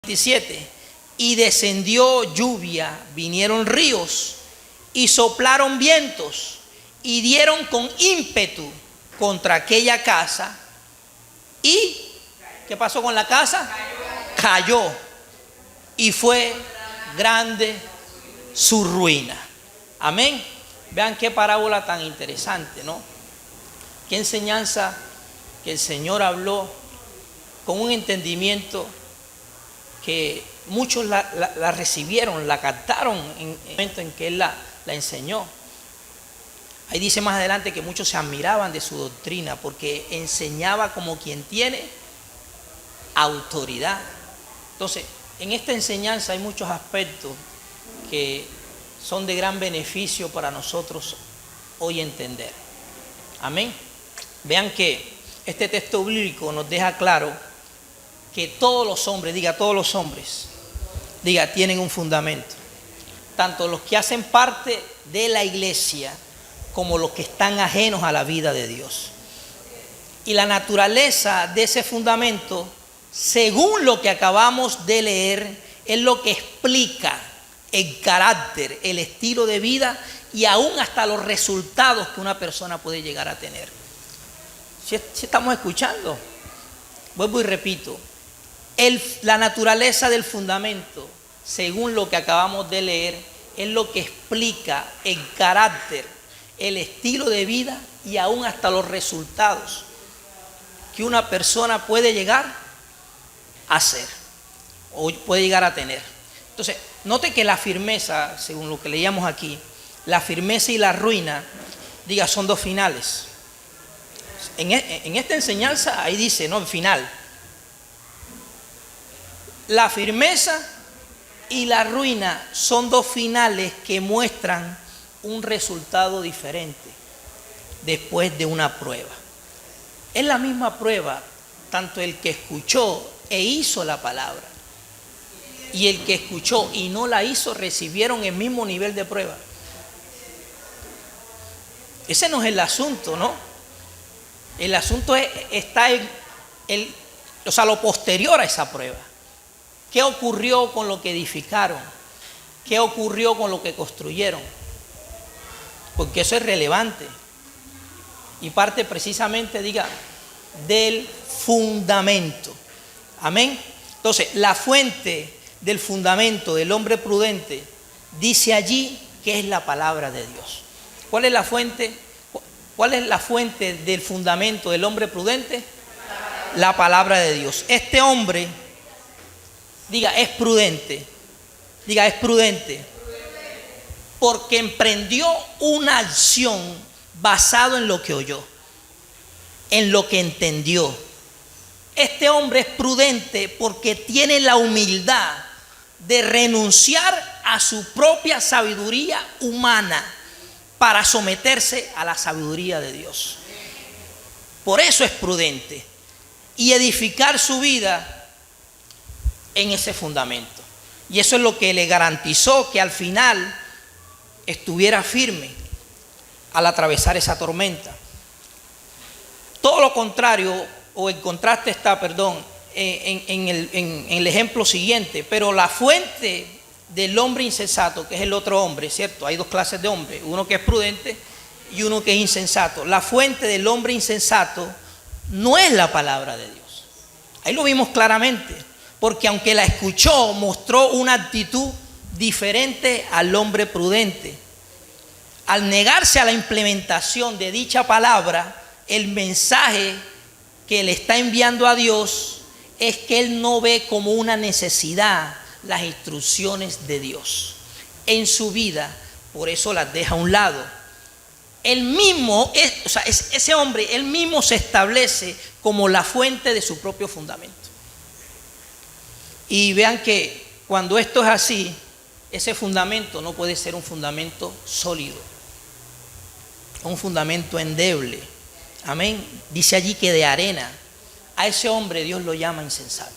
27. Y descendió lluvia, vinieron ríos y soplaron vientos y dieron con ímpetu contra aquella casa. ¿Y qué pasó con la casa? Cayó. Y fue grande su ruina. Amén. Vean qué parábola tan interesante, ¿no? Qué enseñanza que el Señor habló con un entendimiento que muchos la recibieron, la captaron en el momento en que Él la enseñó. Ahí dice más adelante que muchos se admiraban de su doctrina porque enseñaba como quien tiene autoridad. Entonces, en esta enseñanza hay muchos aspectos que son de gran beneficio para nosotros hoy entender. Amén. Vean que este texto bíblico nos deja claro que todos los hombres, diga todos los hombres, diga tienen un fundamento. Tanto los que hacen parte de la iglesia como los que están ajenos a la vida de Dios. Y la naturaleza de ese fundamento, según lo que acabamos de leer, es lo que explica el carácter, el estilo de vida y aún hasta los resultados que una persona puede llegar a tener. Si estamos escuchando, vuelvo y repito, la naturaleza del fundamento, según lo que acabamos de leer, es lo que explica el carácter, el estilo de vida y aún hasta los resultados que una persona puede llegar a ser o puede llegar a tener. Entonces, note que la firmeza, según lo que leíamos aquí, la firmeza y la ruina, diga, son dos finales. En esta enseñanza, ahí dice, no, el final. La firmeza y la ruina son dos finales que muestran un resultado diferente después de una prueba. Es la misma prueba, tanto el que escuchó e hizo la palabra y el que escuchó y no la hizo recibieron el mismo nivel de prueba. Ese no es el asunto, ¿no? El asunto está en lo posterior a esa prueba. ¿Qué ocurrió con lo que edificaron? ¿Qué ocurrió con lo que construyeron? Porque eso es relevante y parte precisamente, diga, del fundamento. Amén. Entonces, la fuente del fundamento del hombre prudente dice allí que es la palabra de Dios. ¿Cuál es la fuente? ¿Cuál es la fuente del fundamento del hombre prudente? La palabra de Dios. Este hombre, diga, es prudente. Diga, es prudente. Porque emprendió una acción basado en lo que oyó, en lo que entendió. Este hombre es prudente porque tiene la humildad de renunciar a su propia sabiduría humana para someterse a la sabiduría de Dios. Por eso es prudente y edificar su vida en ese fundamento. Y eso es lo que le garantizó que al final estuviera firme al atravesar esa tormenta. Todo lo contrario, o el contraste está, en el ejemplo siguiente. Pero la fuente del hombre insensato, que es el otro hombre, ¿cierto? Hay dos clases de hombres, uno que es prudente y uno que es insensato. La fuente del hombre insensato no es la palabra de Dios. Ahí lo vimos claramente, porque aunque la escuchó, mostró una actitud diferente al hombre prudente. Al negarse a la implementación de dicha palabra, el mensaje que le está enviando a Dios es que él no ve como una necesidad las instrucciones de Dios en su vida, por eso las deja a un lado. Él mismo, ese hombre, él mismo se establece como la fuente de su propio fundamento. Y vean que cuando esto es así, ese fundamento no puede ser un fundamento sólido, un fundamento endeble. Amén. Dice allí que de arena. A ese hombre Dios lo llama insensato.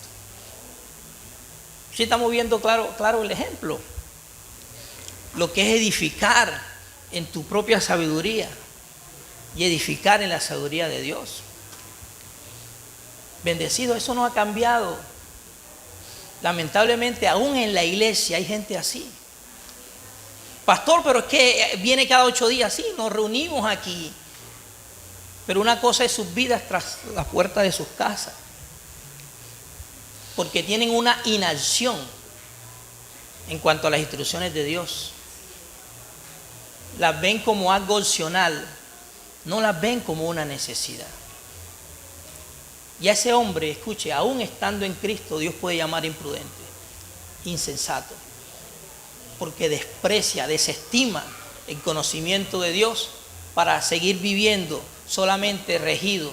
Sí, estamos viendo claro el ejemplo. Lo que es edificar en tu propia sabiduría y edificar en la sabiduría de Dios. Bendecido, eso no ha cambiado. Lamentablemente, aún en la iglesia hay gente así. Pastor, pero es que viene cada 8 días. Sí, nos reunimos aquí. Pero una cosa es sus vidas tras las puertas de sus casas. Porque tienen una inacción en cuanto a las instrucciones de Dios. Las ven como algo opcional, no las ven como una necesidad. Y a ese hombre, escuche, aún estando en Cristo, Dios puede llamar imprudente, insensato, porque desprecia, desestima el conocimiento de Dios para seguir viviendo solamente regido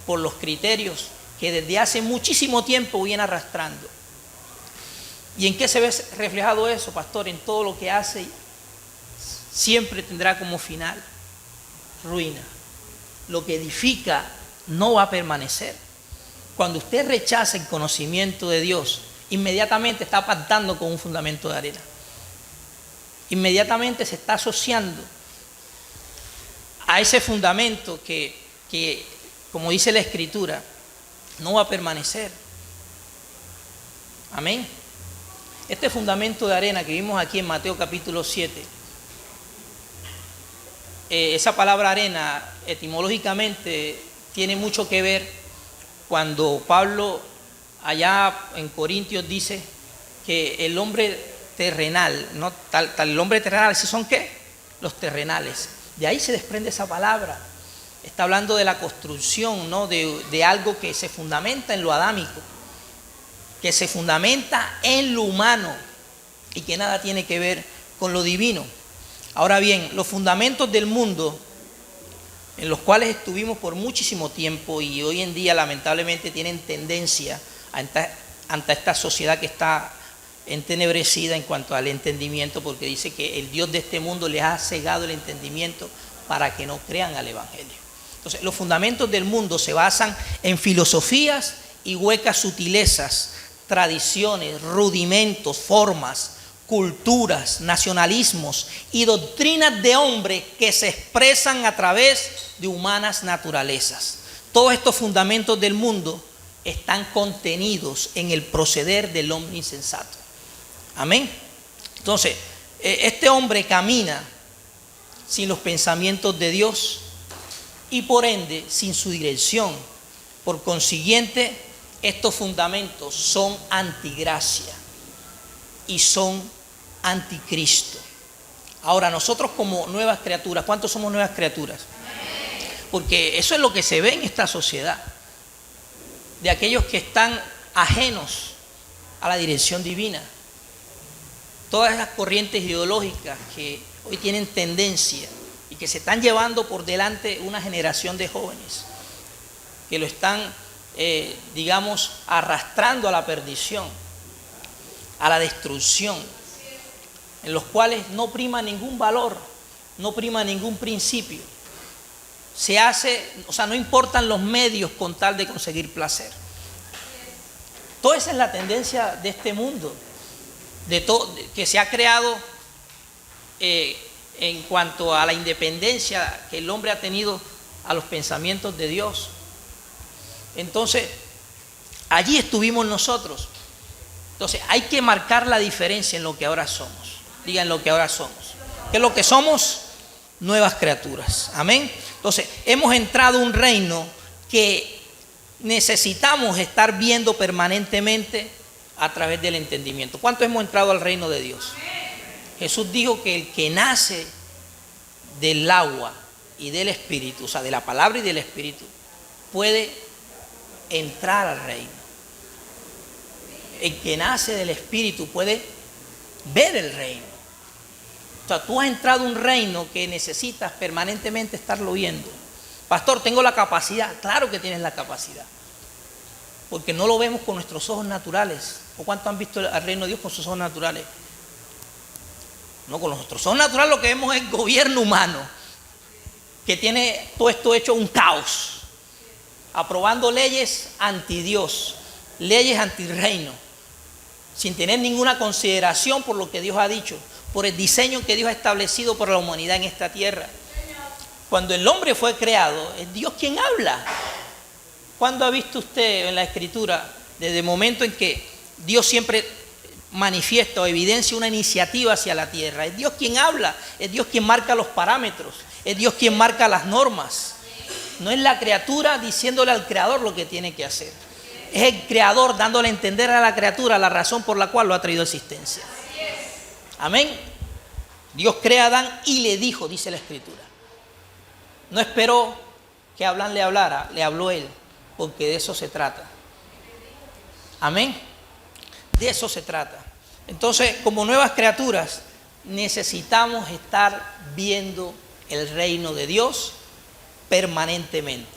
por los criterios que desde hace muchísimo tiempo viene arrastrando. ¿Y en qué se ve reflejado eso, pastor? En todo lo que hace, siempre tendrá como final ruina. Lo que edifica no va a permanecer. Cuando usted rechaza el conocimiento de Dios, inmediatamente está pactando con un fundamento de arena. Inmediatamente se está asociando a ese fundamento que, como dice la Escritura, no va a permanecer. Amén. Este fundamento de arena que vimos aquí en Mateo capítulo 7, esa palabra arena etimológicamente tiene mucho que ver cuando Pablo allá en Corintios dice que el hombre terrenal, ¿no? El hombre terrenal, ¿sí son qué? Los terrenales. De ahí se desprende esa palabra. Está hablando de la construcción, ¿no? de algo que se fundamenta en lo adámico, que se fundamenta en lo humano y que nada tiene que ver con lo divino. Ahora bien, los fundamentos del mundo en los cuales estuvimos por muchísimo tiempo y hoy en día lamentablemente tienen tendencia ante esta sociedad que está entenebrecida en cuanto al entendimiento, porque dice que el Dios de este mundo les ha cegado el entendimiento para que no crean al Evangelio. Entonces, los fundamentos del mundo se basan en filosofías y huecas sutilezas, tradiciones, rudimentos, formas, culturas, nacionalismos y doctrinas de hombre que se expresan a través de humanas naturalezas. Todos estos fundamentos del mundo están contenidos en el proceder del hombre insensato. Amén. Entonces, este hombre camina sin los pensamientos de Dios y por ende sin su dirección. Por consiguiente, estos fundamentos son antigracia y son anticristo. Ahora, nosotros como nuevas criaturas, ¿cuántos somos nuevas criaturas? Porque eso es lo que se ve en esta sociedad, de aquellos que están ajenos a la dirección divina. Todas esas corrientes ideológicas que hoy tienen tendencia y que se están llevando por delante una generación de jóvenes que lo están, arrastrando a la perdición, a la destrucción, en los cuales no prima ningún valor, no prima ningún principio. No importan los medios con tal de conseguir placer. Toda esa es la tendencia de este mundo, que se ha creado en cuanto a la independencia que el hombre ha tenido a los pensamientos de Dios. Entonces, allí estuvimos nosotros. Entonces, hay que marcar la diferencia en lo que ahora somos. Digan lo que ahora somos. ¿Qué es lo que somos? Nuevas criaturas. Amén. Entonces, hemos entrado a un reino que necesitamos estar viendo permanentemente a través del entendimiento. ¿Cuántos hemos entrado al reino de Dios? Jesús dijo que el que nace del agua y del espíritu, o sea, de la palabra y del espíritu, puede entrar al reino. El que nace del espíritu puede ver el reino. O sea, tú has entrado a un reino que necesitas permanentemente estarlo viendo. Pastor, tengo la capacidad. Claro que tienes la capacidad, porque no lo vemos con nuestros ojos naturales. ¿O cuántos han visto al reino de Dios con sus ojos naturales? No, con nuestros ojos naturales lo que vemos es el gobierno humano, que tiene todo esto hecho un caos, aprobando leyes anti Dios, leyes anti reino, sin tener ninguna consideración por lo que Dios ha dicho, por el diseño que Dios ha establecido por la humanidad en esta tierra. Cuando el hombre fue creado, es Dios quien habla. ¿Cuándo ha visto usted en la Escritura, desde el momento en que Dios siempre manifiesta o evidencia una iniciativa hacia la tierra. Es Dios quien habla, es Dios quien marca los parámetros, es Dios quien marca las normas. No es la criatura diciéndole al creador lo que tiene que hacer. Es el creador dándole a entender a la criatura la razón por la cual lo ha traído a existencia. Amén. Dios crea a Adán y le dijo, dice la Escritura. No esperó que Adán le hablara, le habló él, porque de eso se trata. Amén. De eso se trata. Entonces, como nuevas criaturas, necesitamos estar viendo el reino de Dios permanentemente.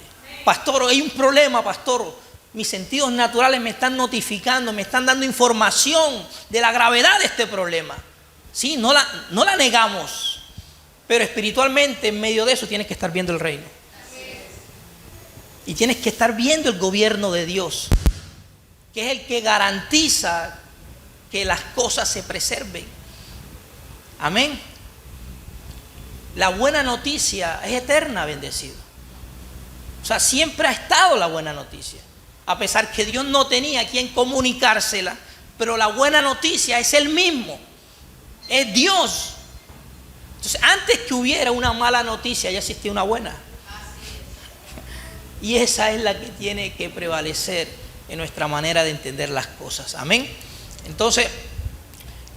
Pastor, hay un problema, pastor. Mis sentidos naturales me están notificando, me están dando información de la gravedad de este problema. Sí, no la negamos, pero espiritualmente en medio de eso tienes que estar viendo el reino. Y tienes que estar viendo el gobierno de Dios, que es el que garantiza que las cosas se preserven. Amén. La buena noticia es eterna, bendecido. O sea, siempre ha estado la buena noticia. A pesar que Dios no tenía a quien comunicársela, pero la buena noticia es Él mismo. Es Dios. Entonces, antes que hubiera una mala noticia, ya existía una buena. Y esa es la que tiene que prevalecer en nuestra manera de entender las cosas. Amén. Entonces,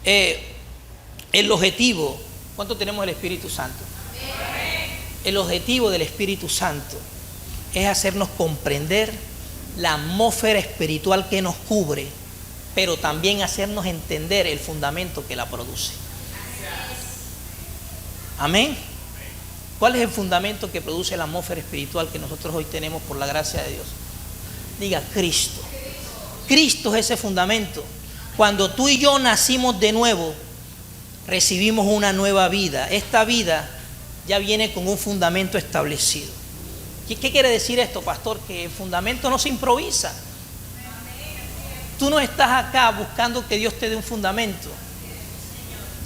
el objetivo, ¿cuánto tenemos del Espíritu Santo? El objetivo del Espíritu Santo es hacernos comprender la atmósfera espiritual que nos cubre, pero también hacernos entender el fundamento que la produce. Amén. ¿Cuál es el fundamento que produce la atmósfera espiritual que nosotros hoy tenemos por la gracia de Dios? Diga, Cristo. Cristo es ese fundamento. Cuando tú y yo nacimos de nuevo, recibimos una nueva vida. Esta vida ya viene con un fundamento establecido. ¿Qué quiere decir esto, pastor? Que el fundamento no se improvisa. Tú no estás acá buscando que Dios te dé un fundamento.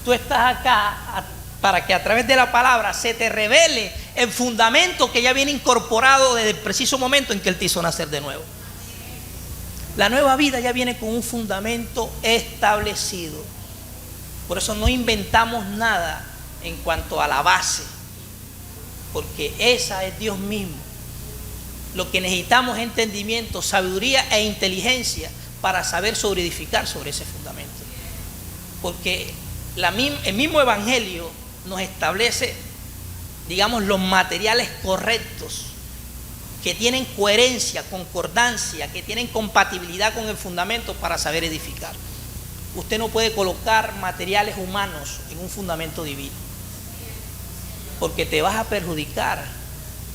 Tú estás acá para que a través de la palabra se te revele el fundamento que ya viene incorporado desde el preciso momento en que Él te hizo nacer de nuevo. La nueva vida ya viene con un fundamento establecido. Por eso no inventamos nada en cuanto a la base, porque esa es Dios mismo. Lo que necesitamos es entendimiento, sabiduría e inteligencia para saber edificar sobre ese fundamento. Porque el mismo Evangelio nos establece, digamos, los materiales correctos, que tienen coherencia, concordancia, que tienen compatibilidad con el fundamento para saber edificar. Usted no puede colocar materiales humanos en un fundamento divino, porque te vas a perjudicar.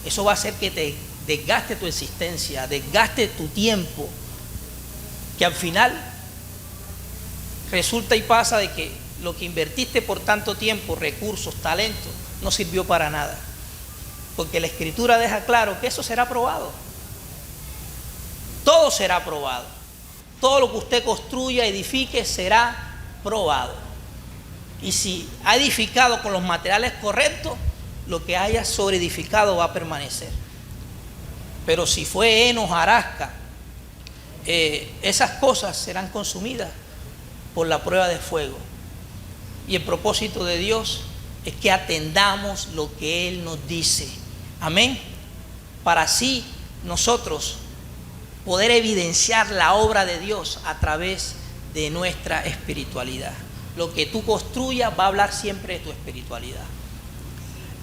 Eso va a hacer que te desgaste tu existencia, desgaste tu tiempo, que al final resulta y pasa de que lo que invertiste por tanto tiempo, recursos, talentos, no sirvió para nada. Porque la Escritura deja claro que eso será probado. Todo será probado. Todo lo que usted construya, edifique, será probado. Y si ha edificado con los materiales correctos, lo que haya sobreedificado va a permanecer. Pero si fue heno, hojarasca, esas cosas serán consumidas por la prueba de fuego. Y el propósito de Dios es que atendamos lo que Él nos dice. Amén. Para así nosotros poder evidenciar la obra de Dios a través de nuestra espiritualidad. Lo que tú construyas va a hablar siempre de tu espiritualidad.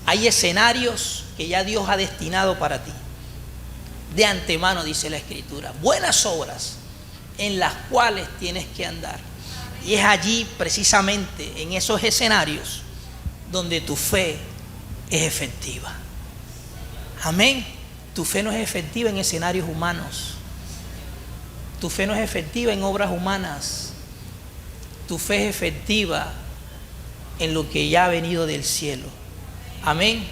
Hay escenarios que ya Dios ha destinado para ti. De antemano, dice la Escritura, buenas obras en las cuales tienes que andar. Y es allí, precisamente, en esos escenarios, donde tu fe es efectiva. Amén. Tu fe no es efectiva en escenarios humanos. Tu fe no es efectiva en obras humanas. Tu fe es efectiva en lo que ya ha venido del cielo. Amén.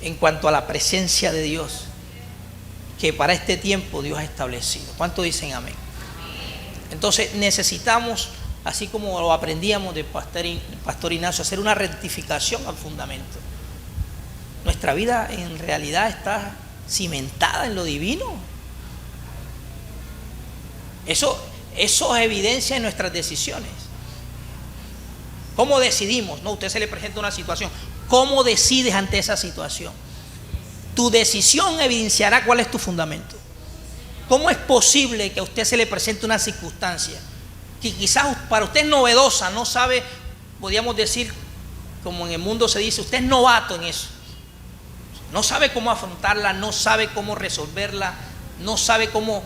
En cuanto a la presencia de Dios, que para este tiempo Dios ha establecido. ¿Cuántos dicen amén? Entonces necesitamos, así como lo aprendíamos del pastor Ignacio, hacer una rectificación al fundamento. Nuestra vida en realidad está cimentada en lo divino. Eso Eso es evidencia en nuestras decisiones. ¿Cómo decidimos? No, usted se le presenta una situación. ¿Cómo decides ante esa situación? Tu decisión evidenciará cuál es tu fundamento. ¿Cómo es posible que a usted se le presente una circunstancia que quizás para usted es novedosa, no sabe, podríamos decir, como en el mundo se dice, usted es novato en eso? No sabe cómo afrontarla, no sabe cómo resolverla, no sabe cómo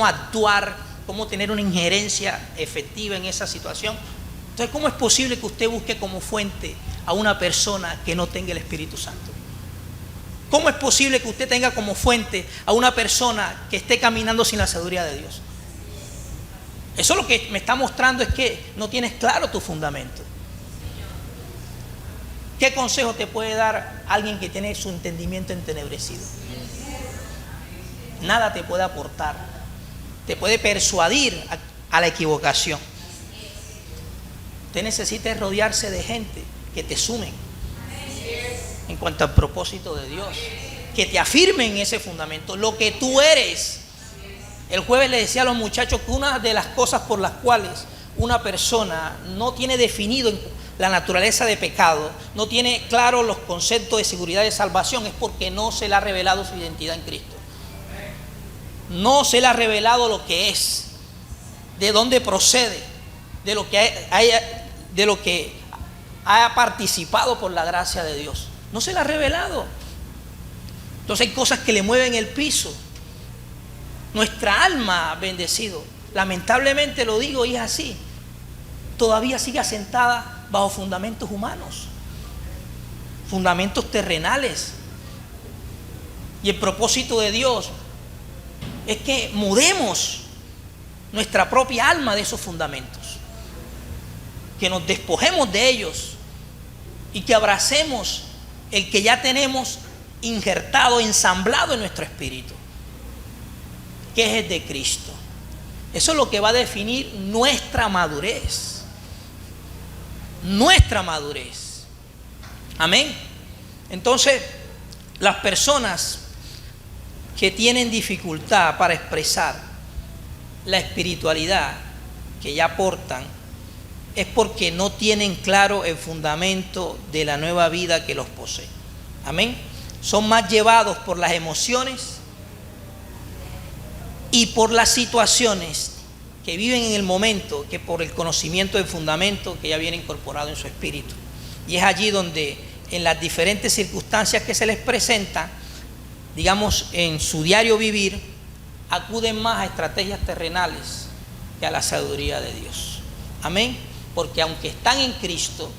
actuar, cómo tener una injerencia efectiva en esa situación. Entonces, ¿cómo es posible que usted busque como fuente a una persona que no tenga el Espíritu Santo? ¿Cómo es posible que usted tenga como fuente a una persona que esté caminando sin la sabiduría de Dios? Eso lo que me está mostrando es que no tienes claro tu fundamento. ¿Qué consejo te puede dar alguien que tiene su entendimiento entenebrecido? Nada te puede aportar. Te puede persuadir a la equivocación. Usted necesita rodearse de gente que te sumen en cuanto al propósito de Dios, que te afirmen ese fundamento, lo que tú eres. El jueves le decía a los muchachos que una de las cosas por las cuales una persona no tiene definido la naturaleza de pecado, no tiene claro los conceptos de seguridad de salvación, es porque no se le ha revelado su identidad en Cristo. No se le ha revelado lo que es, de dónde procede, de lo que haya participado por la gracia de Dios. No se le ha revelado. Entonces hay cosas que le mueven el piso. Nuestra alma, bendecido, lamentablemente lo digo y es así, todavía sigue asentada bajo fundamentos humanos, fundamentos terrenales. Y el propósito de Dios es que mudemos nuestra propia alma de esos fundamentos, que nos despojemos de ellos y que abracemos el que ya tenemos injertado, ensamblado en nuestro espíritu, que es el de Cristo. Eso es lo que va a definir nuestra madurez. Nuestra madurez. Amén. Entonces, las personas que tienen dificultad para expresar la espiritualidad que ya portan es porque no tienen claro el fundamento de la nueva vida que los posee. Amén. Son más llevados por las emociones y por las situaciones que viven en el momento que por el conocimiento del fundamento que ya viene incorporado en su espíritu. Y es allí donde en las diferentes circunstancias que se les presentan, digamos en su diario vivir, acuden más a estrategias terrenales que a la sabiduría de Dios. Amén. Porque aunque están en Cristo,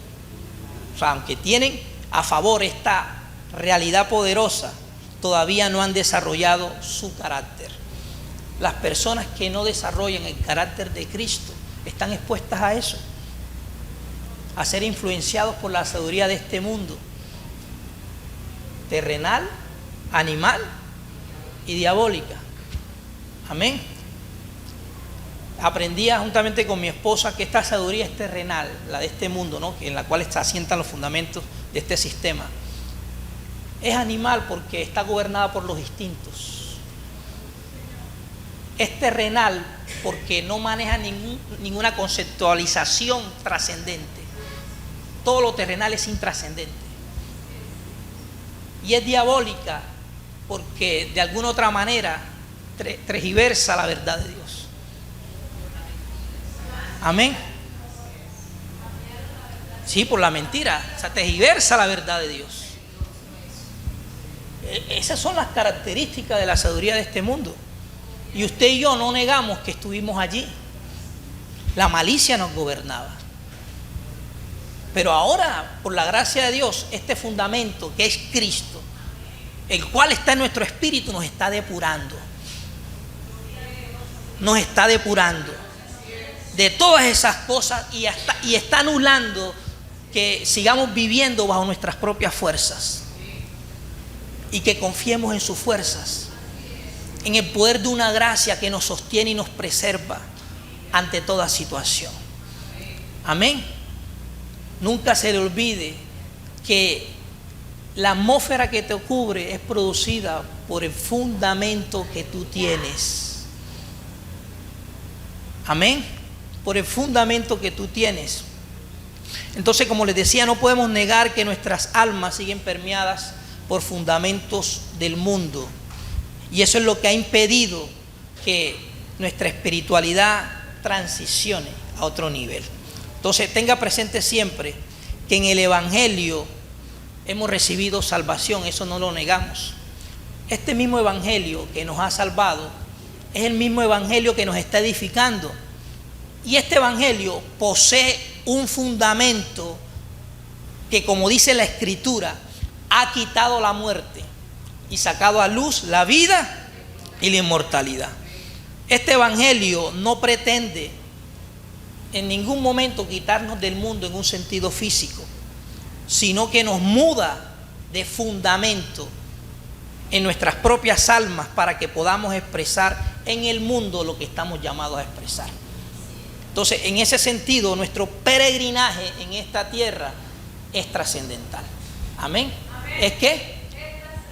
o sea, aunque tienen a favor esta realidad poderosa, todavía no han desarrollado su carácter. Las personas que no desarrollan el carácter de Cristo están expuestas a eso, a ser influenciados por la sabiduría de este mundo, terrenal, animal y diabólica. Amén. Aprendía juntamente con mi esposa que esta sabiduría es terrenal, la de este mundo, ¿no?, en la cual se asientan los fundamentos de este sistema. Es animal porque está gobernada por los instintos. Es terrenal porque no maneja ninguna conceptualización trascendente. Todo lo terrenal es intrascendente. Y es diabólica porque de alguna otra manera tergiversa la verdad de Dios. Amén. Sí, por la mentira. O sea, tergiversa la verdad de Dios. Esas son las características de la sabiduría de este mundo. Y usted y yo no negamos que estuvimos allí. La malicia nos gobernaba. Pero ahora, por la gracia de Dios, este fundamento que es Cristo, el cual está en nuestro espíritu, nos está depurando. Nos está depurando de todas esas cosas y está anulando que sigamos viviendo bajo nuestras propias fuerzas y que confiemos en sus fuerzas, en el poder de una gracia que nos sostiene y nos preserva ante toda situación. Amén. Nunca se le olvide que la atmósfera que te cubre es producida por el fundamento que tú tienes. Amén. Por el fundamento que tú tienes. Entonces, como les decía, no podemos negar que nuestras almas siguen permeadas por fundamentos del mundo. Y eso es lo que ha impedido que nuestra espiritualidad transicione a otro nivel. Entonces, tenga presente siempre que en el Evangelio hemos recibido salvación, eso no lo negamos. Este mismo Evangelio que nos ha salvado es el mismo Evangelio que nos está edificando. Y este Evangelio posee un fundamento que, como dice la Escritura, ha quitado la muerte y sacado a luz la vida y la inmortalidad. Este Evangelio no pretende en ningún momento quitarnos del mundo en un sentido físico, sino que nos muda de fundamento en nuestras propias almas para que podamos expresar en el mundo lo que estamos llamados a expresar. Entonces, en ese sentido, nuestro peregrinaje en esta tierra es trascendental. Amén. ¿Es qué?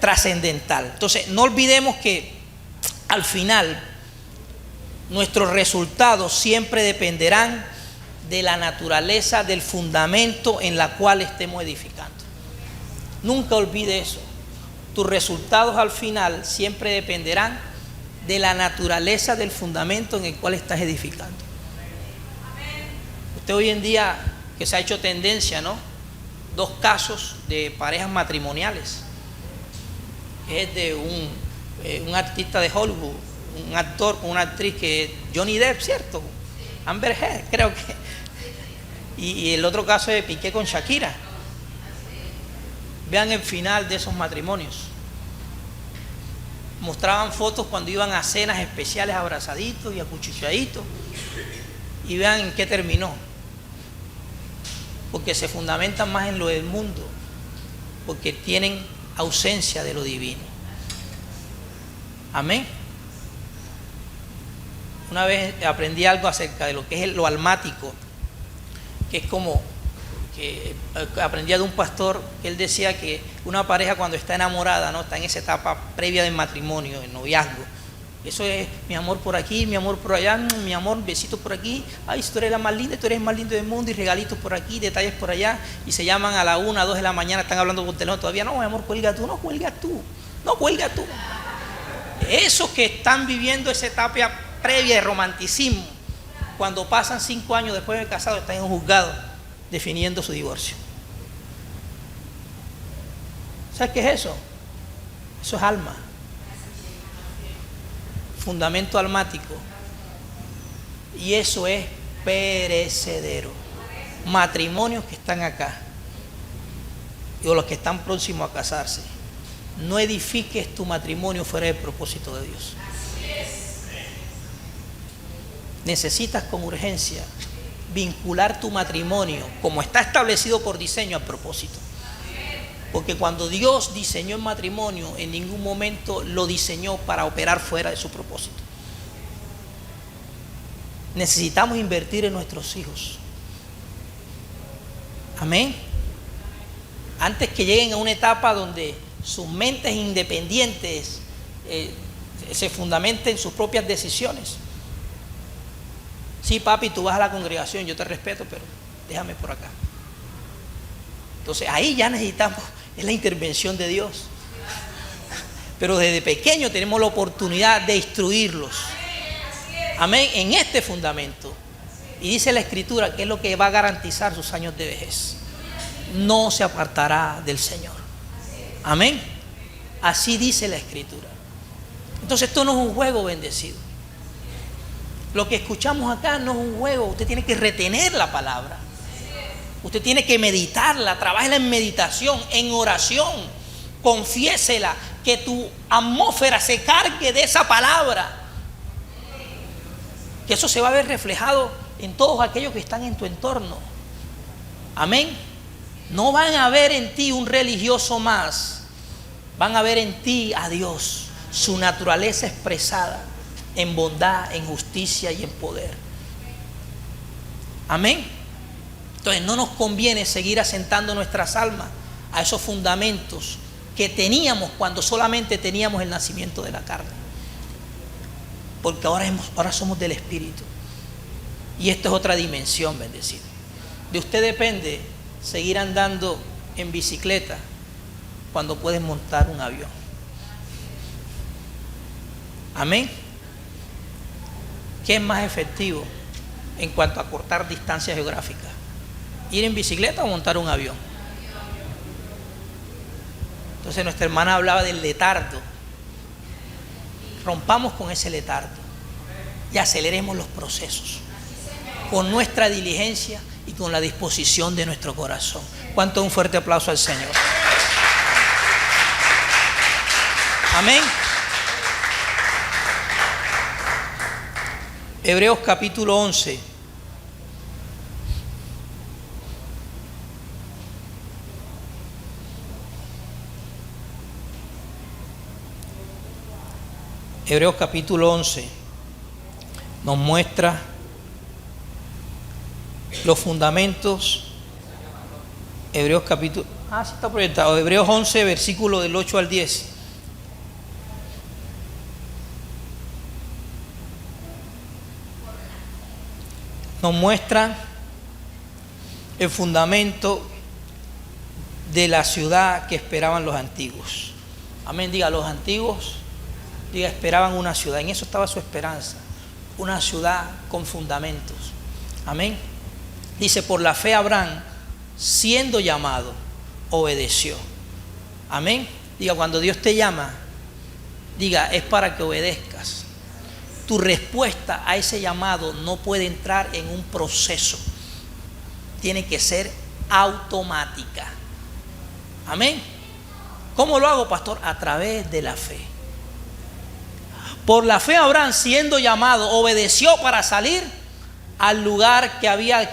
Trascendental. Entonces, no olvidemos que al final nuestros resultados siempre dependerán de la naturaleza del fundamento en la cual estemos edificando. Nunca olvide eso. Tus resultados al final siempre dependerán de la naturaleza del fundamento en el cual estás edificando. Usted hoy en día, que se ha hecho tendencia, ¿no? 2 casos de parejas matrimoniales. Es de un artista de Hollywood, un actor con una actriz que es Johnny Depp, ¿cierto? Amber Heard, creo que. Y el otro caso es Piqué con Shakira. Vean el final de esos matrimonios. Mostraban fotos cuando iban a cenas especiales abrazaditos y acuchilladitos. Y vean en qué terminó. Porque se fundamentan más en lo del mundo, porque tienen ausencia de lo divino. Amén. Una vez aprendí algo acerca de lo que es lo almático, que es como que aprendía de un pastor que él decía que una pareja cuando está enamorada, ¿no?, está en esa etapa previa del matrimonio, el noviazgo. Eso es mi amor por aquí, mi amor por allá, mi amor, besitos por aquí. Ay, tú eres la más linda, tú eres el más lindo del mundo, y regalitos por aquí, detalles por allá. Y se llaman a la 1, 2 de la mañana, están hablando por teléfono todavía. No, mi amor, cuelga tú, no cuelga tú, no cuelga tú. Esos que están viviendo esa etapa previa de romanticismo, cuando pasan 5 años después de casados, están en un juzgado definiendo su divorcio. ¿Sabes qué es eso? Eso es alma. Fundamento almático. Y eso es perecedero. Matrimonios que están acá o los que están próximos a casarse, no edifiques tu matrimonio fuera del propósito de Dios. Necesitas con urgencia vincular tu matrimonio como está establecido por diseño al propósito. Porque cuando Dios diseñó el matrimonio, en ningún momento lo diseñó para operar fuera de su propósito. Necesitamos invertir en nuestros hijos. Amén. Antes que lleguen a una etapa donde sus mentes independientes se fundamenten en sus propias decisiones. Sí, papi, tú vas a la congregación, yo te respeto, pero déjame por acá. Entonces ahí ya necesitamos, es la intervención de Dios. Pero desde pequeño tenemos la oportunidad de instruirlos. Amén, en este fundamento. Y dice la Escritura que es lo que va a garantizar sus años de vejez. No se apartará del Señor. Amén. Así dice la Escritura. Entonces esto no es un juego, bendecido. Lo que escuchamos acá no es un juego. Usted tiene que retener la palabra. Usted tiene que meditarla, trabájela en meditación, en oración, confiésela, que tu atmósfera se cargue de esa palabra. Que eso se va a ver reflejado en todos aquellos que están en tu entorno. Amén. No van a ver en ti un religioso más, van a ver en ti a Dios, su naturaleza expresada en bondad, en justicia y en poder. Amén. Entonces no nos conviene seguir asentando nuestras almas a esos fundamentos que teníamos cuando solamente teníamos el nacimiento de la carne. Porque ahora somos del Espíritu. Y esta es otra dimensión, bendecido. De usted depende seguir andando en bicicleta cuando puedes montar un avión. Amén. ¿Qué es más efectivo en cuanto a cortar distancias geográficas? ¿Ir en bicicleta o montar un avión? Entonces nuestra hermana hablaba del letargo. Rompamos con ese letargo y aceleremos los procesos con nuestra diligencia y con la disposición de nuestro corazón. ¿Cuánto? Un fuerte aplauso al Señor. Amén. Hebreos capítulo 11. Hebreos capítulo 11 nos muestra los fundamentos. Hebreos capítulo... sí está proyectado. Hebreos 11, versículo del 8 al 10. Nos muestra el fundamento de la ciudad que esperaban los antiguos. Amén. Diga, los antiguos, diga, esperaban una ciudad. En eso estaba su esperanza. Una ciudad con fundamentos. Amén. Dice, por la fe Abraham, siendo llamado, obedeció. Amén. Diga, cuando Dios te llama, diga, es para que obedezcas. Tu respuesta a ese llamado no puede entrar en un proceso. Tiene que ser automática. Amén. ¿Cómo lo hago, pastor? A través de la fe. Por la fe Abraham, siendo llamado, obedeció para salir al lugar que había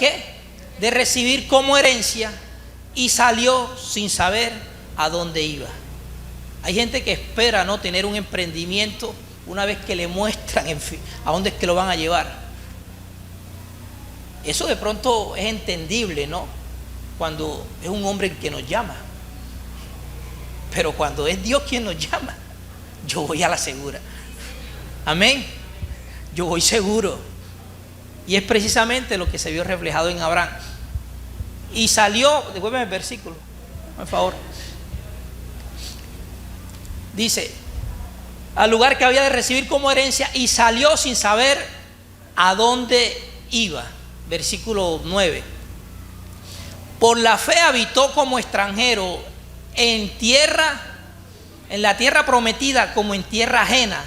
de recibir como herencia, y salió sin saber a dónde iba. Hay gente que espera no tener un emprendimiento una vez que le muestran a dónde es que lo van a llevar. Eso de pronto es entendible, ¿no? Cuando es un hombre que nos llama. Pero cuando es Dios quien nos llama, yo voy a la segura. Amén. Yo voy seguro. Y es precisamente lo que se vio reflejado en Abraham. Y salió, devuélveme el versículo, por favor. Dice, al lugar que había de recibir como herencia, y salió sin saber a dónde iba. Versículo 9. Por la fe habitó como extranjero en la tierra prometida, como en tierra ajena,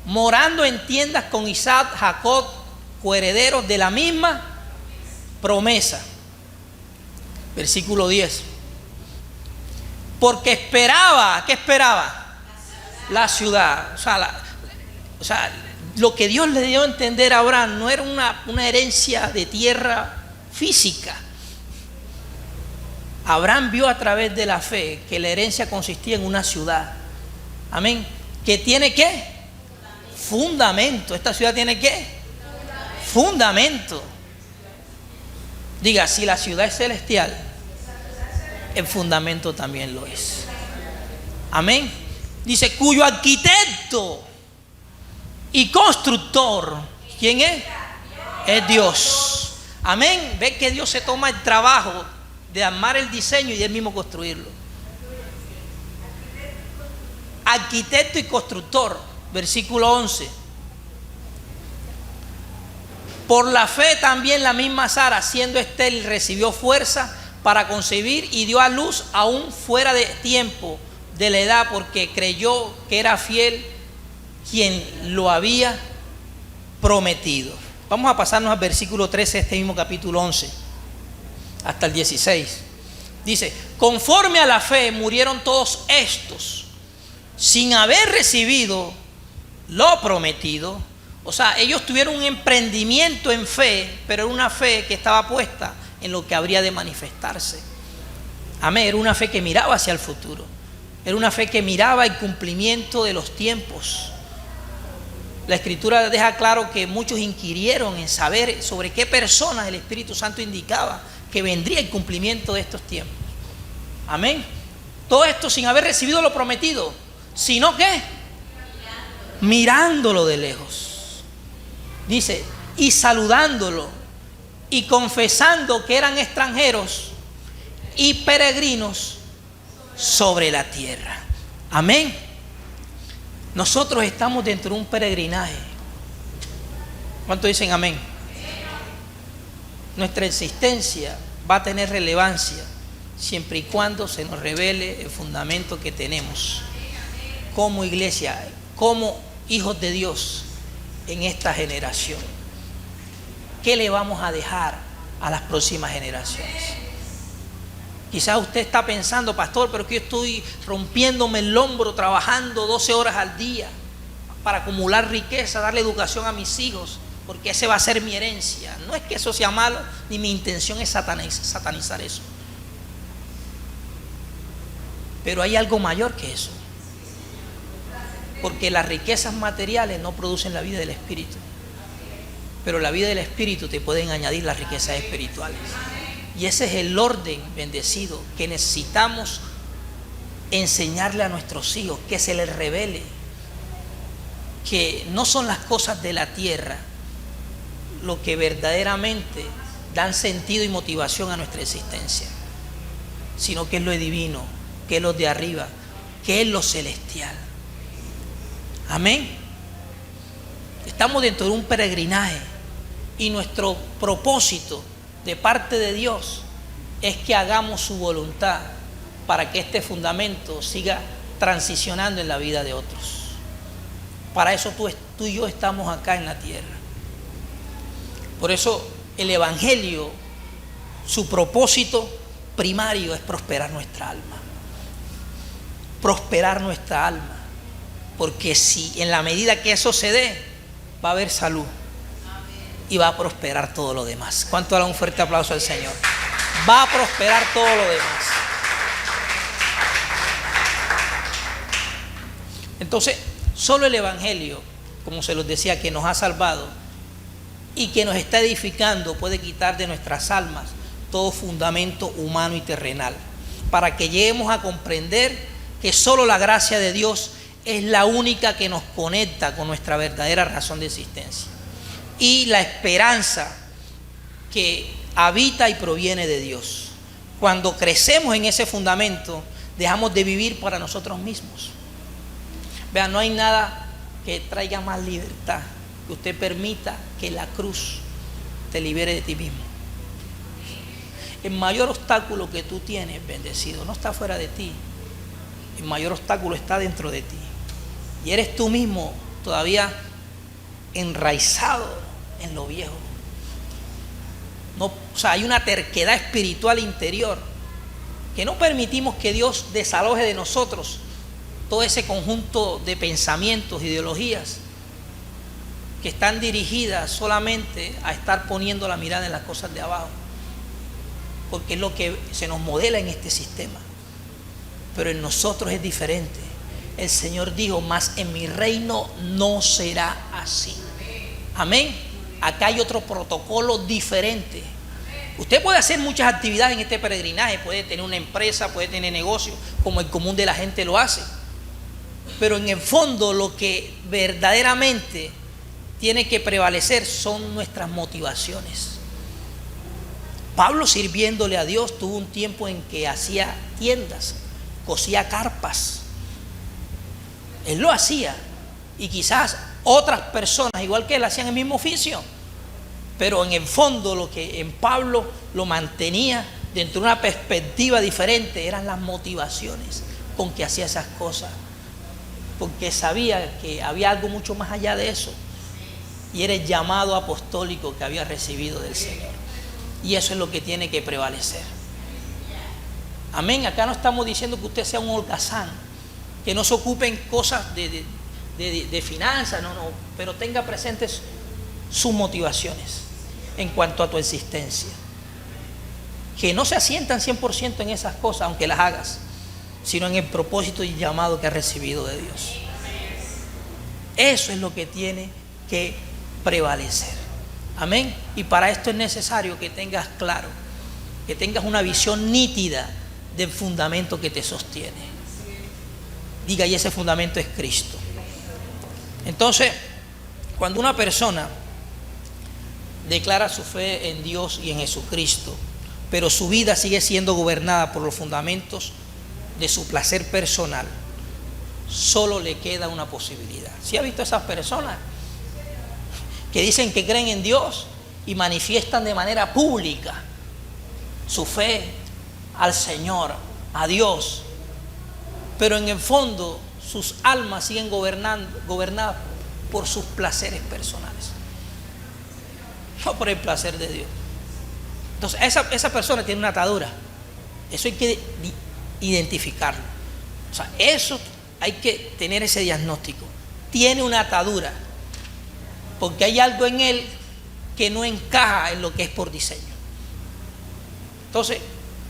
morando en tiendas con Isaac, Jacob, coherederos de la misma promesa. Versículo 10. Porque esperaba, ¿qué esperaba? La ciudad. O sea, lo que Dios le dio a entender a Abraham no era una herencia de tierra física. Abraham vio a través de la fe que la herencia consistía en una ciudad. Amén. ¿Que tiene qué? Fundamento. ¿Esta ciudad tiene qué? Fundamento. Diga, si la ciudad es celestial, el fundamento también lo es. Amén. Dice, cuyo arquitecto y constructor, ¿quién es? Es Dios. Amén. Ve que Dios se toma el trabajo de armar el diseño y él mismo construirlo. Arquitecto y constructor. Versículo 11. Por la fe también la misma Sara, siendo estéril, recibió fuerza para concebir y dio a luz aún fuera de tiempo de la edad, porque creyó que era fiel quien lo había prometido. Vamos a pasarnos al versículo 13 de este mismo capítulo 11 hasta el 16. Dice, conforme a la fe murieron todos estos sin haber recibido lo prometido. O sea, ellos tuvieron un emprendimiento en fe, pero era una fe que estaba puesta en lo que habría de manifestarse. Amén. Era una fe que miraba hacia el futuro. Era una fe que miraba el cumplimiento de los tiempos. La Escritura deja claro que muchos inquirieron en saber sobre qué personas el Espíritu Santo indicaba que vendría el cumplimiento de estos tiempos. Amén. Todo esto sin haber recibido lo prometido, sino que mirándolo de lejos. Dice, y saludándolo y confesando que eran extranjeros y peregrinos sobre la tierra. Amén. Nosotros estamos dentro de un peregrinaje. ¿Cuántos dicen amén? Nuestra existencia va a tener relevancia siempre y cuando se nos revele el fundamento que tenemos como iglesia, como hijos de Dios en esta generación. ¿Qué le vamos a dejar a las próximas generaciones? Quizás usted está pensando, pastor, pero que yo estoy rompiéndome el hombro trabajando 12 horas al día para acumular riqueza, darle educación a mis hijos, porque ese va a ser mi herencia. No es que eso sea malo, ni mi intención es satanizar eso. Pero hay algo mayor que eso. Porque las riquezas materiales no producen la vida del espíritu. Pero la vida del espíritu te pueden añadir las riquezas espirituales. Y ese es el orden bendecido que necesitamos enseñarle a nuestros hijos, que se les revele que no son las cosas de la tierra lo que verdaderamente dan sentido y motivación a nuestra existencia, sino que es lo divino, que es lo de arriba, que es lo celestial. Amén. Estamos dentro de un peregrinaje y nuestro propósito de parte de Dios es que hagamos su voluntad para que este fundamento siga transicionando en la vida de otros. Para eso tú y yo estamos acá en la tierra. Por eso el Evangelio, su propósito primario es prosperar nuestra alma. Prosperar nuestra alma. Porque si en la medida que eso se dé, va a haber salud y va a prosperar todo lo demás. ¿Cuánto da un fuerte aplauso al Señor? Va a prosperar todo lo demás. Entonces, solo el Evangelio, como se los decía, que nos ha salvado y que nos está edificando, puede quitar de nuestras almas todo fundamento humano y terrenal, para que lleguemos a comprender que solo la gracia de Dios es la única que nos conecta con nuestra verdadera razón de existencia y la esperanza que habita y proviene de Dios. Cuando crecemos en ese fundamento, dejamos de vivir para nosotros mismos. Vean, no hay nada que traiga más libertad que usted permita que la cruz te libere de ti mismo. El mayor obstáculo que tú tienes, bendecido, no está fuera de ti. El mayor obstáculo está dentro de ti. Y eres tú mismo todavía enraizado en lo viejo. No, o sea, hay una terquedad espiritual interior que no permitimos que Dios desaloje de nosotros todo ese conjunto de pensamientos, ideologías que están dirigidas solamente a estar poniendo la mirada en las cosas de abajo, porque es lo que se nos modela en este sistema. Pero en nosotros es diferente. El Señor dijo, mas en mi reino no será así. Amén. Acá hay otro protocolo diferente. Usted puede hacer muchas actividades en este peregrinaje, puede tener una empresa, puede tener negocio, como el común de la gente lo hace. Pero en el fondo lo que verdaderamente tiene que prevalecer son nuestras motivaciones. Pablo, sirviéndole a Dios, tuvo un tiempo en que hacía tiendas, cosía carpas. Él lo hacía, y quizás otras personas igual que él hacían el mismo oficio, pero en el fondo lo que en Pablo lo mantenía dentro de una perspectiva diferente eran las motivaciones con que hacía esas cosas, porque sabía que había algo mucho más allá de eso, y era el llamado apostólico que había recibido del Señor, y eso es lo que tiene que prevalecer. Amén. Acá no estamos diciendo que usted sea un holgazán, que no se ocupe en cosas de finanzas, no, pero tenga presentes sus motivaciones en cuanto a tu existencia. Que no se asientan 100% en esas cosas, aunque las hagas, sino en el propósito y llamado que has recibido de Dios. Eso es lo que tiene que prevalecer. Amén. Y para esto es necesario que tengas claro, que tengas una visión nítida del fundamento que te sostiene. Diga, y ese fundamento es Cristo. Entonces, cuando una persona declara su fe en Dios y en Jesucristo, pero su vida sigue siendo gobernada por los fundamentos de su placer personal, solo le queda una posibilidad. ¿Sí ha visto esas personas que dicen que creen en Dios y manifiestan de manera pública su fe al Señor, a Dios, pero en el fondo sus almas siguen gobernadas por sus placeres personales, no por el placer de Dios? Entonces esa persona tiene una atadura. Eso hay que identificarlo. O sea, eso hay que tener ese diagnóstico. Tiene una atadura porque hay algo en él que no encaja en lo que es por diseño. Entonces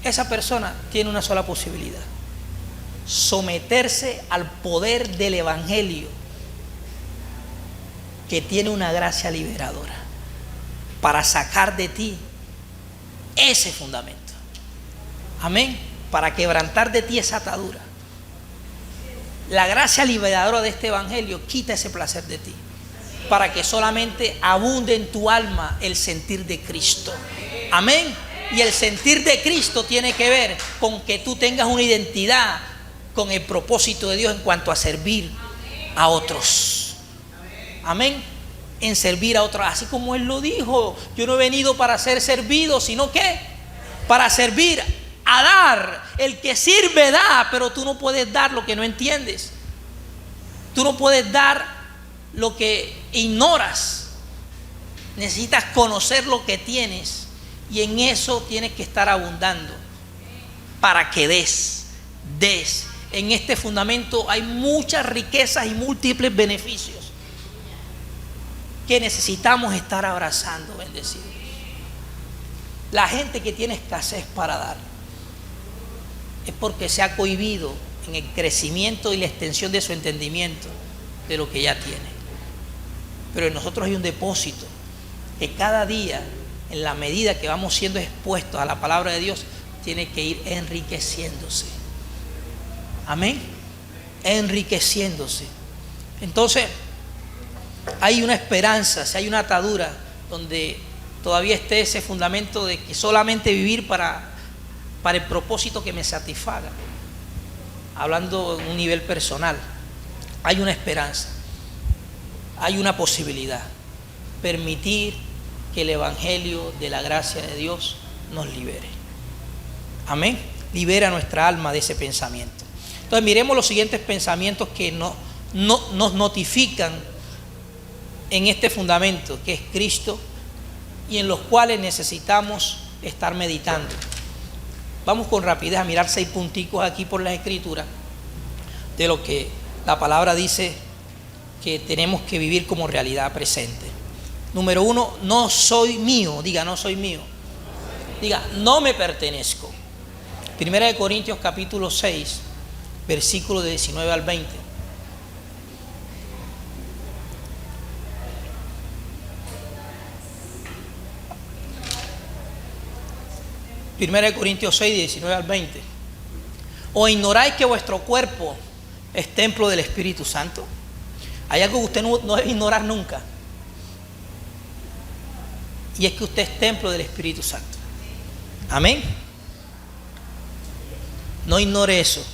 esa persona tiene una sola posibilidad: someterse al poder del Evangelio, que tiene una gracia liberadora para sacar de ti ese fundamento. Amén. Para quebrantar de ti esa atadura. La gracia liberadora de este Evangelio quita ese placer de ti, para que solamente abunde en tu alma el sentir de Cristo. Amén. Y el sentir de Cristo tiene que ver con que tú tengas una identidad con el propósito de Dios en cuanto a servir a otros. Amén. En servir a otros, así como Él lo dijo: yo no he venido para ser servido, sino que para servir, a dar. El que sirve da, pero tú no puedes dar lo que no entiendes. Tú no puedes dar lo que ignoras. Necesitas conocer lo que tienes, y en eso tienes que estar abundando para que des. En este fundamento hay muchas riquezas y múltiples beneficios que necesitamos estar abrazando, bendecidos. La gente que tiene escasez para dar es porque se ha cohibido en el crecimiento y la extensión de su entendimiento de lo que ya tiene. Pero en nosotros hay un depósito que cada día, en la medida que vamos siendo expuestos a la palabra de Dios, tiene que ir enriqueciéndose. Amén. Enriqueciéndose. Entonces hay una esperanza, si hay una atadura donde todavía esté ese fundamento de que solamente vivir para el propósito que me satisfaga, hablando en un nivel personal, hay una esperanza, hay una posibilidad: permitir que el Evangelio de la gracia de Dios nos libere. Amén. Libera nuestra alma de ese pensamiento. Entonces miremos los siguientes pensamientos que nos notifican en este fundamento que es Cristo, y en los cuales necesitamos estar meditando. Vamos con rapidez a mirar 6 punticos aquí por las Escrituras de lo que la palabra dice que tenemos que vivir como realidad presente. Número 1, no soy mío. Diga, no soy mío. Diga, no me pertenezco. Primera de Corintios capítulo 6, versículos de 19 al 20. Primera de Corintios 6, 19 al 20. ¿O ignoráis que vuestro cuerpo es templo del Espíritu Santo? Hay algo que usted no debe ignorar nunca, y es que usted es templo del Espíritu Santo. Amén. No ignore eso.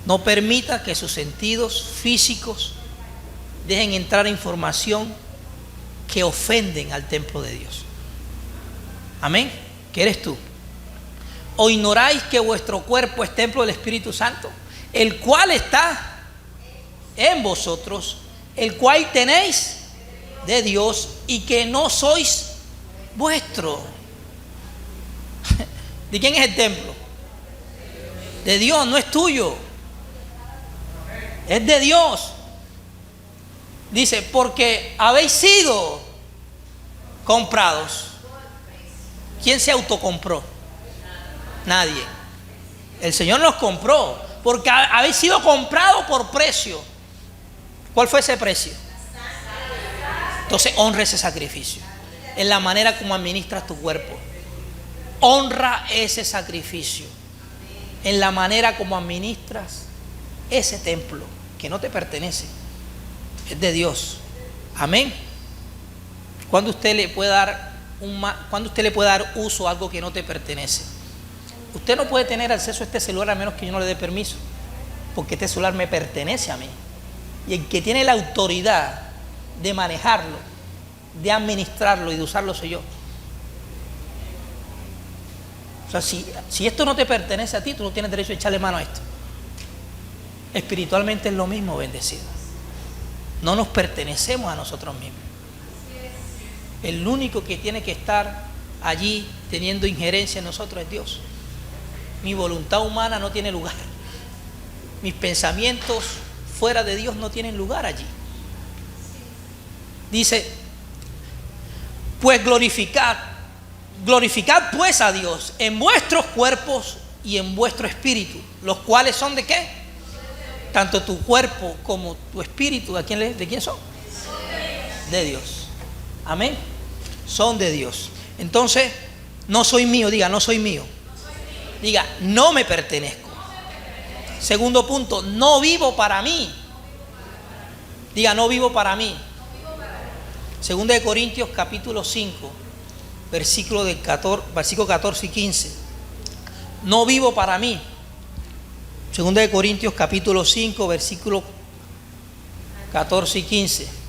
No permita que sus sentidos físicos dejen entrar información que ofenden al templo de Dios. Amén. ¿Qué eres tú? ¿O ignoráis que vuestro cuerpo es templo del Espíritu Santo, el cual está en vosotros, el cual tenéis de Dios, y que no sois vuestro? ¿De quién es el templo? De Dios, no es tuyo. Es de Dios. Dice, porque habéis sido comprados. ¿Quién se autocompró? Nadie. El Señor nos compró porque habéis sido comprados por precio. ¿Cuál fue ese precio? Entonces honra ese sacrificio en la manera como administras tu cuerpo. Honra ese sacrificio en la manera como administras ese templo que no te pertenece, es de Dios. Amén. ¿Cuándo usted le puede dar uso a algo que no te pertenece? Usted no puede tener acceso a este celular a menos que yo no le dé permiso, porque este celular me pertenece a mí. Y el que tiene la autoridad de manejarlo, de administrarlo y de usarlo soy yo. O sea, si esto no te pertenece a ti, tú no tienes derecho a echarle mano a esto. Espiritualmente es lo mismo, bendecido. No nos pertenecemos a nosotros mismos. El único que tiene que estar allí teniendo injerencia en nosotros es Dios. Mi voluntad humana no tiene lugar. Mis pensamientos fuera de Dios no tienen lugar allí. Dice, pues glorificad pues a Dios en vuestros cuerpos y en vuestro espíritu, los cuales son ¿de qué? Tanto tu cuerpo como tu espíritu, ¿de quién son? De Dios. Amén. Son de Dios. Entonces, no soy mío, diga, no soy mío. Diga, no me pertenezco. Segundo punto, no vivo para mí. Diga, no vivo para mí. Segunda de Corintios capítulo 5, versículo 14 y 15. No vivo para mí. Segunda de Corintios capítulo 5, versículo 14 y 15.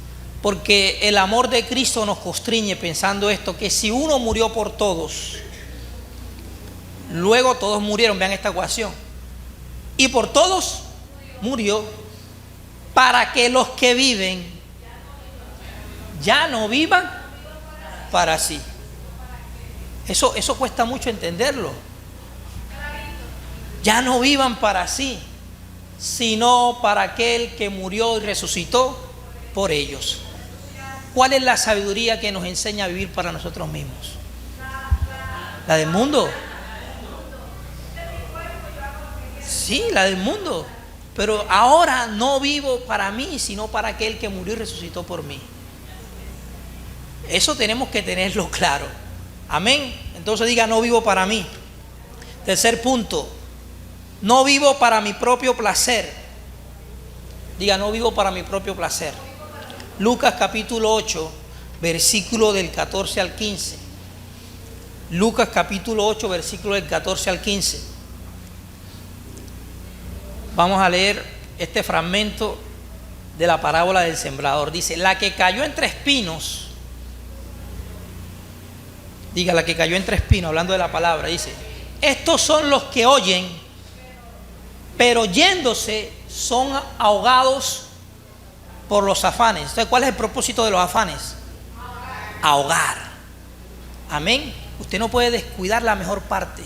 Porque el amor de Cristo nos constriñe pensando esto, que si uno murió por todos, luego todos murieron, vean esta ecuación, y por todos murió, para que los que viven ya no vivan para sí. Eso cuesta mucho entenderlo. Ya no vivan para sí, sino para aquel que murió y resucitó por ellos. ¿Cuál es la sabiduría que nos enseña a vivir para nosotros mismos? ¿La del mundo? Sí, la del mundo. Pero ahora no vivo para mí, sino para aquel que murió y resucitó por mí. Eso tenemos que tenerlo claro. Amén. Entonces diga, no vivo para mí. Tercer punto, no vivo para mi propio placer. Diga, no vivo para mi propio placer. Lucas capítulo 8, versículo del 14 al 15. Lucas capítulo 8, versículo del 14 al 15. Vamos a leer este fragmento de la parábola del sembrador. Dice, la que cayó entre espinos. Diga, la que cayó entre espinos, hablando de la palabra, dice, estos son los que oyen, pero yéndose son ahogados por los afanes. Entonces, ¿cuál es el propósito de los afanes? Ahogar. Amén. Usted no puede descuidar la mejor parte.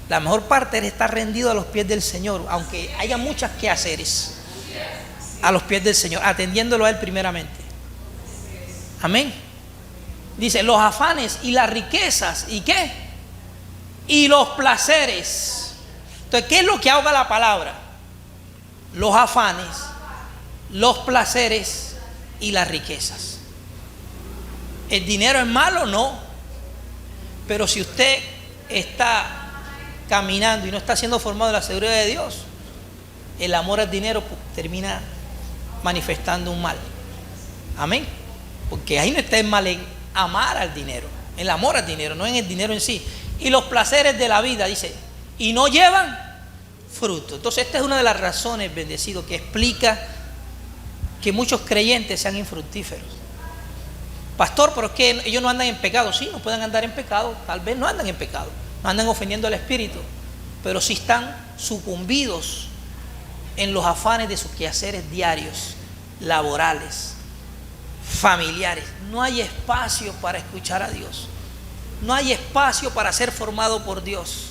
La mejor parte es estar rendido a los pies del Señor, aunque haya muchas quehaceres, a los pies del Señor, atendiéndolo a Él primeramente. Amén. Dice, los afanes y las riquezas, ¿y qué? Y los placeres. Entonces, ¿qué es lo que ahoga la palabra? Los afanes, los placeres y las riquezas. ¿El dinero es malo? No. Pero si usted está caminando y no está siendo formado en la seguridad de Dios, el amor al dinero termina manifestando un mal. Amén. Porque ahí no está el mal en amar al dinero, el amor al dinero, no en el dinero en sí. Y los placeres de la vida, dice, y no llevan fruto. Entonces esta es una de las razones, bendecido, que explica que muchos creyentes sean infructíferos. Pastor, pero es que ellos no andan en pecado. Sí, no pueden andar en pecado, tal vez no andan en pecado, no andan ofendiendo al Espíritu, pero sí están sucumbidos en los afanes de sus quehaceres diarios, laborales, familiares. No hay espacio para escuchar a Dios. No hay espacio para ser formado por Dios.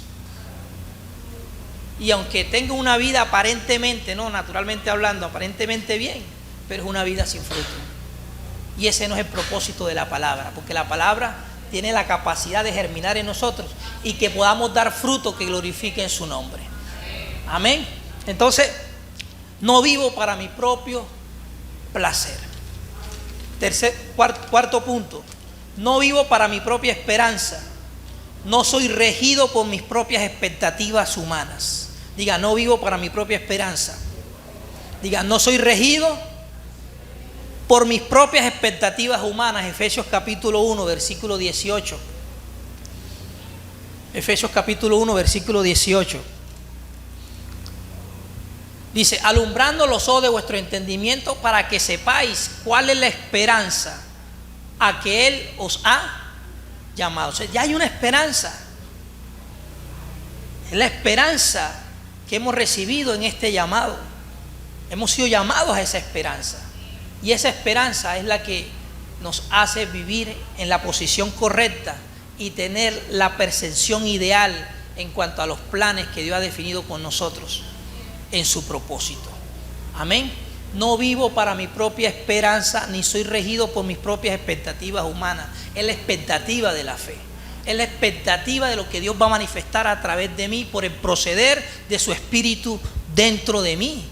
Y aunque tenga una vida aparentemente, no, naturalmente hablando, aparentemente bien, pero es una vida sin fruto. Y ese no es el propósito de la palabra, porque la palabra tiene la capacidad de germinar en nosotros y que podamos dar fruto que glorifique en su nombre. Amén. Entonces, no vivo para mi propio placer. Cuarto punto, no vivo para mi propia esperanza. No soy regido por mis propias expectativas humanas. Diga, no vivo para mi propia esperanza. Diga, no soy regido por mis propias expectativas humanas. Efesios capítulo 1, versículo 18. Efesios capítulo 1, versículo 18. Dice, alumbrando los ojos de vuestro entendimiento para que sepáis cuál es la esperanza a que Él os ha llamado. O sea, ya hay una esperanza. Es la esperanza que hemos recibido en este llamado. Hemos sido llamados a esa esperanza. Y esa esperanza es la que nos hace vivir en la posición correcta y tener la percepción ideal en cuanto a los planes que Dios ha definido con nosotros en su propósito. Amén. No vivo para mi propia esperanza, ni soy regido por mis propias expectativas humanas. Es la expectativa de la fe. Es la expectativa de lo que Dios va a manifestar a través de mí por el proceder de su Espíritu dentro de mí.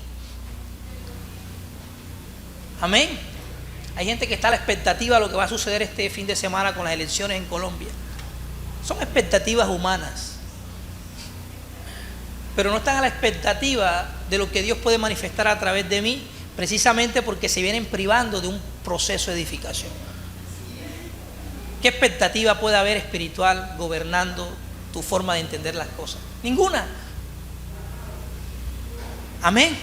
Amén. Hay gente que está a la expectativa de lo que va a suceder este fin de semana con las elecciones en Colombia. Son expectativas humanas, pero no están a la expectativa de lo que Dios puede manifestar a través de mí, precisamente porque se vienen privando de un proceso de edificación. ¿Qué expectativa puede haber espiritual gobernando tu forma de entender las cosas? Ninguna. Amén.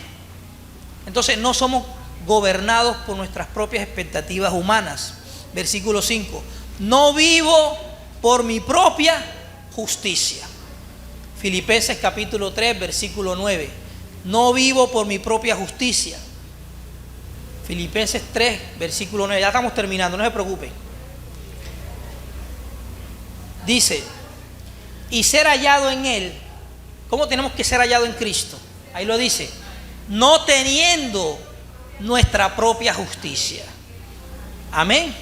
Entonces no somos gobernados por nuestras propias expectativas humanas. Versículo 5. No vivo por mi propia justicia. Filipenses capítulo 3, versículo 9. No vivo por mi propia justicia. Filipenses 3, versículo 9. Ya estamos terminando, no se preocupen. Dice, y ser hallado en Él. ¿Cómo tenemos que ser hallado en Cristo? Ahí lo dice. No teniendo nuestra propia justicia. Amén.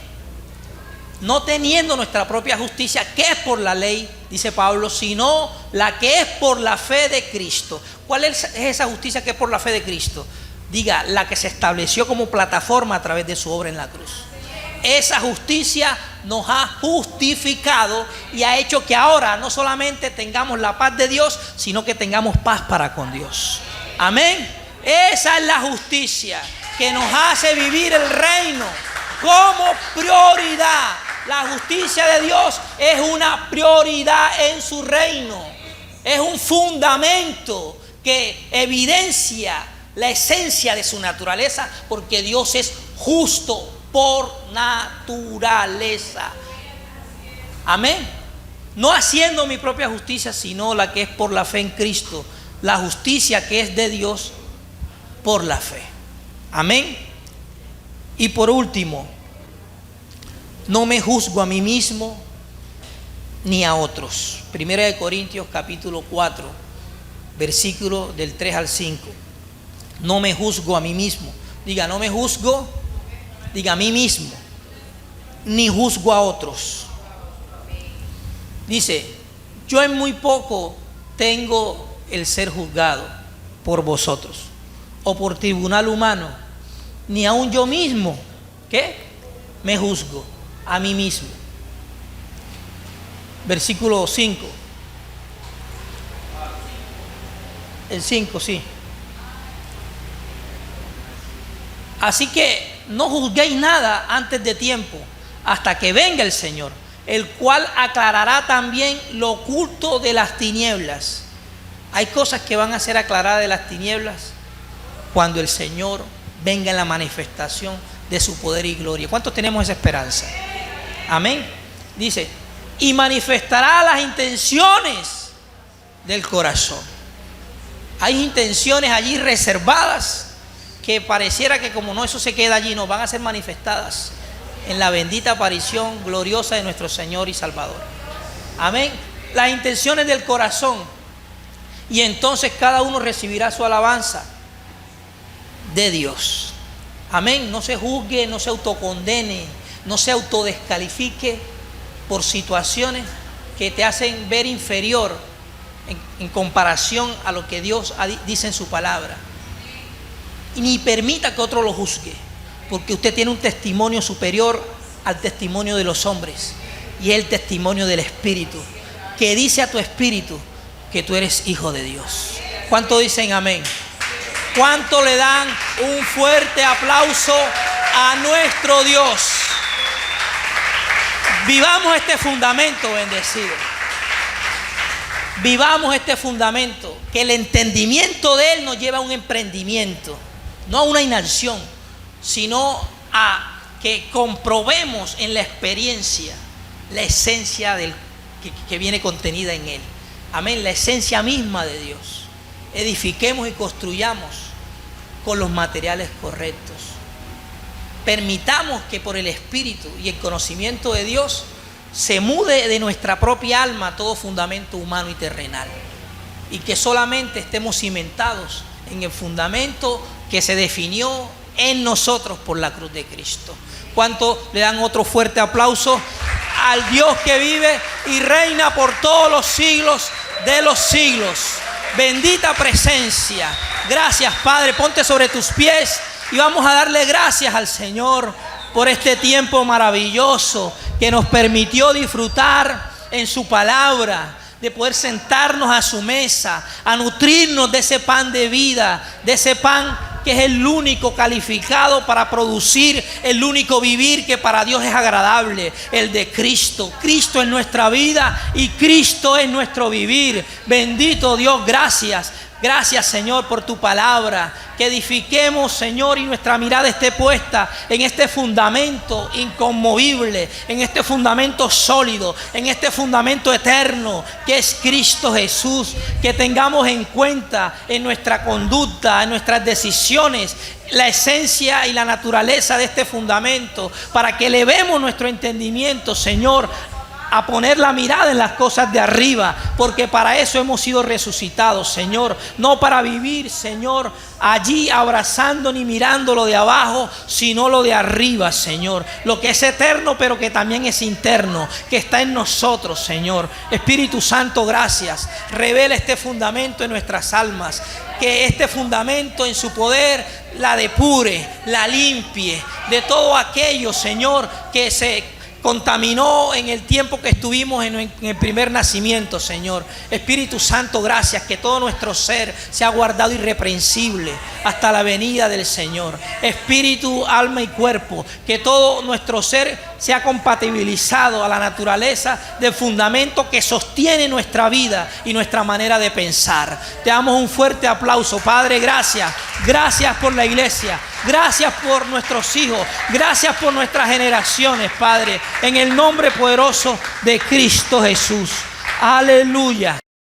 No teniendo nuestra propia justicia, que es por la ley, dice Pablo, sino la que es por la fe de Cristo. ¿Cuál es esa justicia que es por la fe de Cristo? Diga, la que se estableció como plataforma a través de su obra en la cruz. Esa justicia nos ha justificado y ha hecho que ahora no solamente tengamos la paz de Dios, sino que tengamos paz para con Dios. Amén. Esa es la justicia que nos hace vivir el reino como prioridad. La justicia de Dios es una prioridad en su reino. Es un fundamento que evidencia la esencia de su naturaleza, porque Dios es justo por naturaleza. Amén. No haciendo mi propia justicia, sino la que es por la fe en Cristo. La justicia que es de Dios por la fe. Amén. Y por último, no me juzgo a mí mismo ni a otros. Primera de Corintios capítulo 4, versículo del 3 al 5. No me juzgo a mí mismo. Diga, no me juzgo, diga a mí mismo, ni juzgo a otros. Dice, yo en muy poco tengo el ser juzgado por vosotros o por tribunal humano, ni aun yo mismo, ¿qué? Me juzgo a mí mismo. Versículo 5. El 5, sí. Así que no juzguéis nada antes de tiempo, hasta que venga el Señor, el cual aclarará también lo oculto de las tinieblas. Hay cosas que van a ser aclaradas de las tinieblas cuando el Señor venga en la manifestación de su poder y gloria. ¿Cuántos tenemos esa esperanza? Amén. Dice, y manifestará las intenciones del corazón. Hay intenciones allí reservadas que pareciera que como no, eso se queda allí, no, van a ser manifestadas en la bendita aparición gloriosa de nuestro Señor y Salvador. Amén. Las intenciones del corazón. Y entonces cada uno recibirá su alabanza de Dios. Amén. No se juzgue, no se autocondene, no se autodescalifique por situaciones que te hacen ver inferior en comparación a lo que Dios dice en su palabra. Y ni permita que otro lo juzgue, porque usted tiene un testimonio superior al testimonio de los hombres, y es el testimonio del Espíritu, que dice a tu espíritu que tú eres hijo de Dios. ¿Cuánto dicen amén? ¿Cuánto le dan un fuerte aplauso a nuestro Dios. Vivamos este fundamento bendecido. Vivamos este fundamento, que el entendimiento de Él nos lleva a un emprendimiento, no a una inacción, sino a que comprobemos en la experiencia la esencia que viene contenida en Él. Amén, la esencia misma de Dios. Edifiquemos y construyamos con los materiales correctos. Permitamos que por el Espíritu y el conocimiento de Dios se mude de nuestra propia alma todo fundamento humano y terrenal, y que solamente estemos cimentados en el fundamento que se definió en nosotros por la cruz de Cristo. ¿Cuánto le dan otro fuerte aplauso al Dios que vive y reina por todos los siglos de los siglos? Bendita presencia. Gracias, Padre. Ponte sobre tus pies y vamos a darle gracias al Señor por este tiempo maravilloso que nos permitió disfrutar en su palabra, de poder sentarnos a su mesa, a nutrirnos de ese pan de vida, de ese pan que es el único calificado para producir el único vivir que para Dios es agradable, el de Cristo. Cristo es nuestra vida y Cristo es nuestro vivir. Bendito Dios, gracias. Gracias, Señor, por tu palabra. Que edifiquemos, Señor, y nuestra mirada esté puesta en este fundamento inconmovible, en este fundamento sólido, en este fundamento eterno que es Cristo Jesús. Que tengamos en cuenta en nuestra conducta, en nuestras decisiones, la esencia y la naturaleza de este fundamento, para que elevemos nuestro entendimiento, Señor, a poner la mirada en las cosas de arriba, porque para eso hemos sido resucitados, Señor. No para vivir, Señor, allí abrazando ni mirando lo de abajo, sino lo de arriba, Señor. Lo que es eterno, pero que también es interno, que está en nosotros, Señor. Espíritu Santo, gracias. Revela este fundamento en nuestras almas. Que este fundamento en su poder la depure, la limpie de todo aquello, Señor, que se contaminó en el tiempo que estuvimos en el primer nacimiento, Señor. Espíritu Santo, gracias, que todo nuestro ser sea guardado irreprensible hasta la venida del Señor. Espíritu, alma y cuerpo, que todo nuestro ser sea compatibilizado a la naturaleza del fundamento que sostiene nuestra vida y nuestra manera de pensar. Te damos un fuerte aplauso, Padre, gracias. Gracias por la iglesia. Gracias por nuestros hijos. Gracias por nuestras generaciones, Padre. En el nombre poderoso de Cristo Jesús. Aleluya.